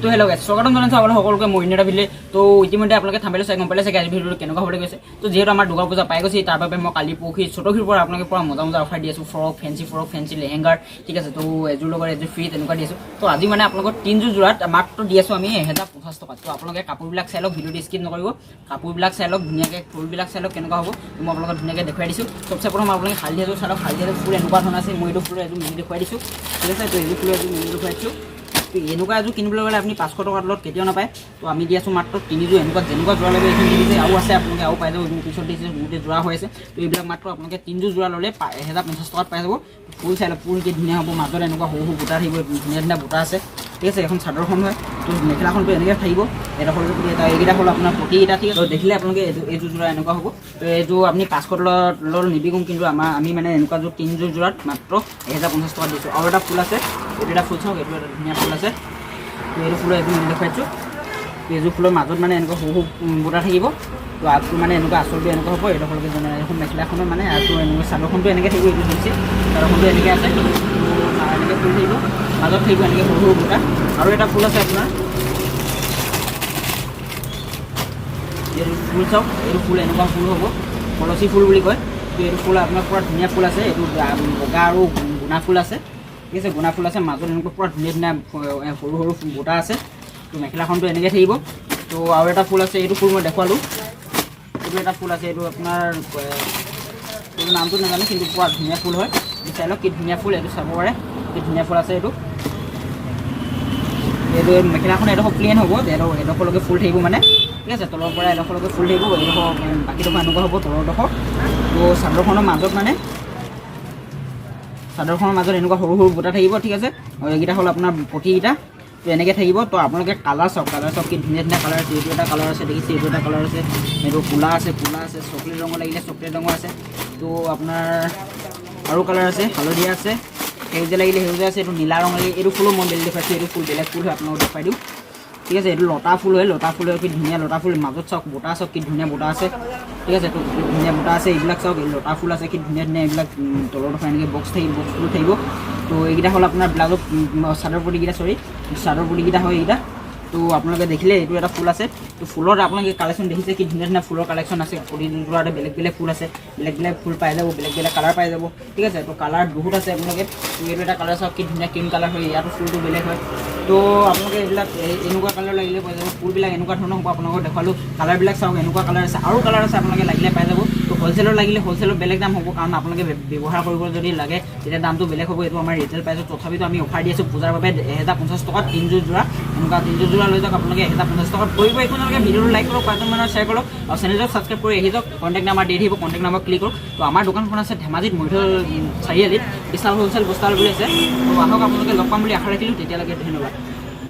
তো হেল্ল' গাইছ, স্বাগতম জনাইছোঁ আপোনালোক সকলোকে মৰিণ এটা ভিডিঅ'লৈ। তো ইতিমধ্যে আপোনালোকে থাম্বনেইলত চাই গম পালে চাগে আজি ভিডিঅ'টো কেনেকুৱা হ'বলৈ গৈছে। তো যিহেতু আমাৰ দুৰ্গা পূজা পাই গৈছে, তাৰ বাবে মই কালি পৰহি চতখিৰ পৰা আপোনালোকে পৰা মজা অফাৰ দি আছোঁ। ফ্ৰক, ফেঞ্চি লেহেংগাৰ, ঠিক আছে। তো এযোৰ লগত এযোৰ ফ্ৰী তেনেকুৱা দি আছোঁ। তো আজি মানে আপোনালোকৰ 3যোৰ যোৰাত মাত্ৰ দি আছোঁ আমি 1050 টকাত। তো আপোনালোকে কাপোৰবিলাক চাই লওক, ভিডিঅ'টো স্কিপ নকৰিব। কাপোৰবিলাক চাই লওক ধুনীয়াকৈ, ফুলবিলাক চাই লওক কেনেকুৱা হ'ব। তো মই আপোনালোকক ধুনীয়াকৈ দেখুৱাই দিছোঁ। চবচে প্ৰথম আপোনালোকে হালধীয়া এযোৰ চাই লওক। হালধীয়া এযোৰ ফুল এনেকুৱা ধৰণৰ আছে। মই এইটো ফুলৰ এযোৰ মেলি দেখুৱাই দিছোঁ, ঠিক আছে। তো এইযোৰ ফুলৰ এযোৰ মেলি দেখুৱাই দিছোঁ। তো এনেকুৱা এযোৰ কিনিবলৈ গ'লে আপুনি 500 টকাৰ তলত কেতিয়াও নাপায়। তো আমি দি আছোঁ মাত্ৰ 3যোৰ। এনেকুৱা যেনেকুৱা যোৰা লাগে এইখিনি দিছে, আৰু আছে আপোনালোকে আৰু পাই যাব। মোৰ পিছত দিছে গোটেই যোৰা হৈ আছে। তো এইবিলাক মাত্ৰ আপোনালোকে 3যোৰ যোৰা ল'লে 1050 টকাত পাই যাব। ফুল চাই লওক, ফুল কি ধুনীয়া হ'ব। মাজত এনেকুৱা সৰু সৰু বুটা থাকিব, ধুনীয়া ধুনীয়া বুটা আছে, ঠিক আছে। এখন চাদৰখন হয়। তো মেখেলাখনটো এনেকৈ থাকিব। এইডোখৰ এইকেইটা হ'ল আপোনাৰ প্ৰতিকেইটা, ঠিক আছে। দেখিলে আপোনালোকে এইযোৰ যোৰা এনেকুৱা হ'ব। তো এইযোৰ আপুনি 500 তলত নিবিকোঁ, কিন্তু আমি মানে এনেকুৱা 3যোৰ যোৰাত মাত্ৰ 1050 টকাত দিছোঁ। আৰু এটা ফুল আছে, এইটো এটা ফুল চাওক, এইটো এটা ধুনীয়া ফুল আছে। তো এইটো ফুলৰ এইটো মেলি দেখুৱাইছোঁ। তো এইযোৰ ফুলৰ মাজত মানে এনেকুৱা সৰু সৰু বুটা থাকিব। তো আগটো মানে এনেকুৱা আঁচলটো এনেকুৱা হ'ব। এইডোখৰলৈকে এখন মেখেলাখনৰ মানে আগটো এনেকুৱা চাদৰখনটো এনেকৈ থাকিব। এইটো দেখিছে চাদৰখনটো এনেকৈ আছে। তো এনেকৈ ফুল থাকিব, মাজত থাকিব এনেকৈ সৰু সৰু বুটা। আৰু এটা ফুল আছে আপোনাৰ, এইটো ফুল চাওক। এইটো ফুল এনেকুৱা ফুল হ'ব, কলচী ফুল বুলি কয়। তো এইটো ফুল আপোনাৰ পূৰা ধুনীয়া ফুল আছে। এইটো বগা আৰু গুণা ফুল আছে, ঠিক আছে। গুণা ফুল আছে, মাজত এনেকুৱা পূৰা ধুনীয়া ধুনীয়া সৰু সৰু বুটা আছে। তো মেখেলাখনটো এনেকৈ থাকিব। তো আৰু এটা ফুল আছে, এইটো ফুল মই দেখুৱালোঁ। এইটো এটা ফুল আছে, এইটো আপোনাৰ এইটো নামটো নাজানো, কিন্তু পূৰা ধুনীয়া ফুল হয়। চাই লওক কি ধুনীয়া ফুল, এইটো চাব পাৰে কি ধুনীয়া ফুল আছে। এইটো মেখেলাখন এডোখৰ প্লেইন হ'ব, এডোখৰলৈকে ফুল থাকিব মানে, ঠিক আছে। তলৰ পৰা এডোখৰলৈকে ফুল থাকিব, এইডোখৰ বাকীডোখৰ এনেকুৱা হ'ব তলৰডোখৰ। তো চাদৰখনৰ মাজত এনেকুৱা সৰু সৰু বুটা থাকিব, ঠিক আছে। আৰু এইকেইটা হ'ল আপোনাৰ প্ৰতিকেইটা। তো এনেকৈ থাকিব। তো আপোনালোকে কালাৰ চাওক কি ধুনীয়া ধুনীয়া কালাৰ আছে। এইটো এটা কালাৰ আছে, দেখিছে। এইটো এটা কালাৰ আছে, এইটো ক'লা আছে, চকলেট ৰঙৰ লাগিলে চকলেট ৰঙৰ আছে। তো আপোনাৰ আৰু কালাৰ আছে, হালধীয়া আছে, সেউজীয়া লাগিলে সেউজীয়া আছে, এইটো নীলা ৰঙৰ লাগিলে। এইটো ফুলো মই বেলেগ দেখুৱাইছোঁ। এইটো ফুল বেলেগ ফুল হয়, আপোনালোকক দেখুৱাই দিওঁ, ঠিক আছে। এইটো লতা ফুল হয়। লতা ফুল হয়, কি ধুনীয়া লতা ফুল। মাজত চাওক বুটা চাওক কি ধুনীয়া বুটা আছে, ঠিক আছে। তো ধুনীয়া বুটা আছে। এইবিলাক চাওক, এই লতা ফুল আছে কি ধুনীয়া ধুনীয়া। এইবিলাক তলৰডোখৰ এনেকৈ বক্স ফুল থাকিব। তো এইকেইটা হ'ল আপোনাৰ ব্লাউজৰ চাদৰ পটিকেইটা হয় এইকেইটা। তো আপোনালোকে দেখিলে এইটো এটা ফুল আছে। তো ফুলত আপোনালোকে কালেকশ্যন দেখিছে কি ধুনীয়া ধুনীয়া ফুলৰ কালেকশ্যন আছে। প্ৰতিযোৰতে বেলেগ বেলেগ ফুল আছে, বেলেগ বেলেগ ফুল পাই যাব, বেলেগ বেলেগ কালাৰ পাই যাব, ঠিক আছে। তো কালাৰ বহুত আছে আপোনালোকে। এইটো এটা কালাৰ চাওক কি ধুনীয়া ক্ৰীম কালাৰ হয়, ইয়াতো ফুলটো বেলেগ হয়। তো আপোনালোকে এইবিলাক এনেকুৱা কালাৰ লাগিলে পাই যাব। ফুলবিলাক এনেকুৱা ধৰণৰ হ'ব। আপোনালোকক দেখুৱালোঁ। কালাৰবিলাক চাওক, এনেকুৱা কালাৰ আছে, আৰু কালাৰ আছে, আপোনালোকে লাগিলে পাই যাব। তো হ'লচেলৰ লাগিলে হ'লচেলৰ বেলেগ দাম হ'ব, কাৰণ আপোনালোকে ব্যৱহাৰ কৰিব যদি লাগে তেতিয়া দামটো বেলেগ হ'ব। এইটো আমাৰ ৰিটেল প্ৰাইচত, তথাপিতো আমি অফাৰ দি আছোঁ পূজাৰ বাবে 1050 টকাত 3যোৰ যোৰা। এনেকুৱা 3যোৰ যোৰা লৈ যাওক আপোনালোকে 1050 টকাত। কৰিব একো নালাগে, ভিডিঅ'টো লাইক কৰক, 5জন মানৰ শ্বেয়াৰ কৰক, আৰু চেনেলটো ছাবস্ক্ৰাইব কৰি আহি যাওক। কণ্টেক্ট নাম্বাৰ দি আহিব, কণ্টেক্ট নাম্বাৰ ক্লিক কৰক। তো আমাৰ দোকানখন আছে ধেমাজিত মৰিধল চাৰিআলিত, বিশাল হ'লচেল বস্তাল বুলি আছে। তো আহক, আপোনালোকে লগ পাম বুলি আশা ৰাখিলোঁ। তেতিয়ালৈকে ধন্যবাদ।